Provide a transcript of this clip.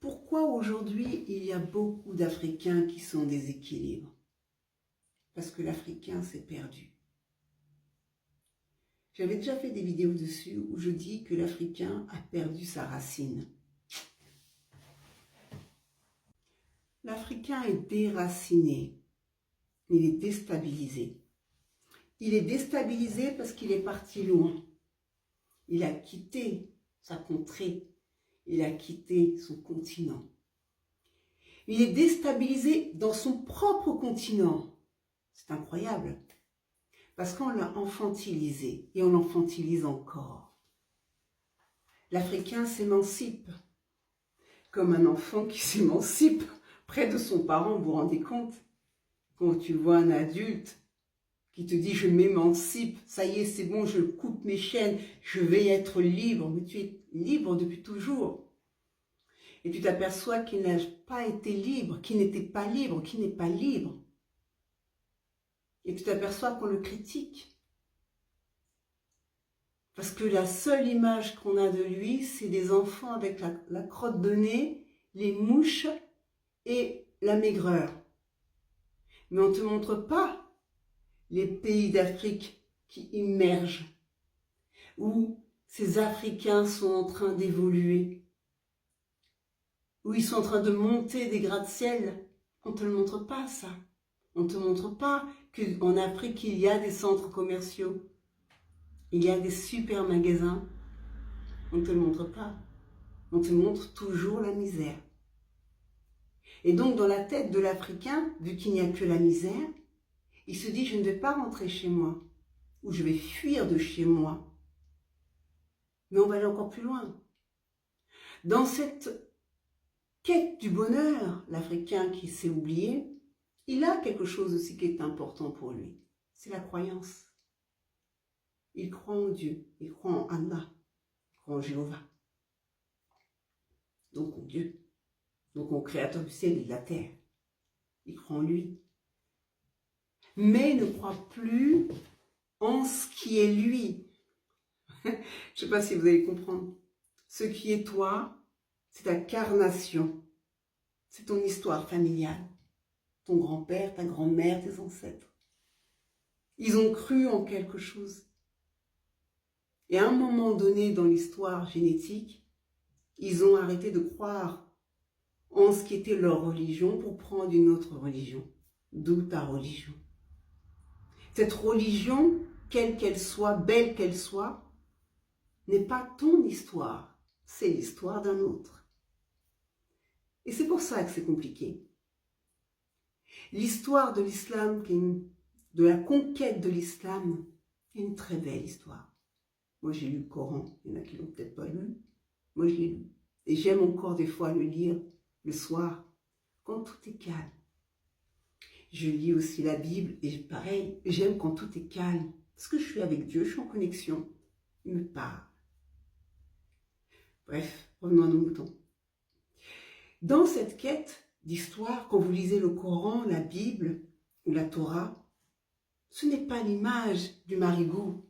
Pourquoi aujourd'hui il y a beaucoup d'Africains qui sont en déséquilibre? Parce que l'Africain s'est perdu. J'avais déjà fait des vidéos dessus où je dis que l'Africain a perdu sa racine. L'Africain est déraciné, il est déstabilisé. Il est déstabilisé parce qu'il est parti loin. Il a quitté sa contrée, il a quitté son continent. Il est déstabilisé dans son propre continent. C'est incroyable. Parce qu'on l'a enfantilisé et on l'enfantilise encore. L'Africain s'émancipe comme un enfant qui s'émancipe près de son parent, vous vous rendez compte? Quand tu vois un adulte qui te dit « je m'émancipe, ça y est, c'est bon, je coupe mes chaînes, je vais être libre », mais tu es libre depuis toujours. Et tu t'aperçois qu'il n'a pas été libre, qu'il n'était pas libre, qu'il n'est pas libre. Et tu t'aperçois qu'on le critique. Parce que la seule image qu'on a de lui, c'est des enfants avec la crotte de nez, les mouches et la maigreur. Mais on ne te montre pas les pays d'Afrique qui immergent, où ces Africains sont en train d'évoluer, où ils sont en train de monter des gratte-ciel. On ne te le montre pas, ça. On ne te montre pas qu'en Afrique, il y a des centres commerciaux, il y a des super magasins. On ne te le montre pas. On te montre toujours la misère. Et donc, dans la tête de l'Africain, vu qu'il n'y a que la misère, il se dit, je ne vais pas rentrer chez moi, ou je vais fuir de chez moi. Mais on va aller encore plus loin. Dans cette quête du bonheur, l'Africain qui s'est oublié, il a quelque chose aussi qui est important pour lui. C'est la croyance. Il croit en Dieu, il croit en Allah, il croit en Jéhovah. Donc en Dieu, donc au Créateur du ciel et de la terre. Il croit en lui. Mais il ne croit plus en ce qui est lui. Je ne sais pas si vous allez comprendre. Ce qui est toi, c'est ta carnation. C'est ton histoire familiale. Ton grand-père, ta grand-mère, tes ancêtres. Ils ont cru en quelque chose. Et à un moment donné dans l'histoire génétique, ils ont arrêté de croire en ce qui était leur religion pour prendre une autre religion. D'où ta religion. Cette religion, quelle qu'elle soit, belle qu'elle soit, n'est pas ton histoire, c'est l'histoire d'un autre. Et c'est pour ça que c'est compliqué. L'histoire de l'islam, de la conquête de l'islam, est une très belle histoire. Moi j'ai lu le Coran, il y en a qui ne l'ont peut-être pas lu, moi je l'ai lu. Et j'aime encore des fois le lire le soir, quand tout est calme. Je lis aussi la Bible et pareil, j'aime quand tout est calme. Parce que je suis avec Dieu, je suis en connexion. Il me parle. Bref, revenons à nos moutons. Dans cette quête d'histoire, quand vous lisez le Coran, la Bible ou la Torah, ce n'est pas l'image du marigot.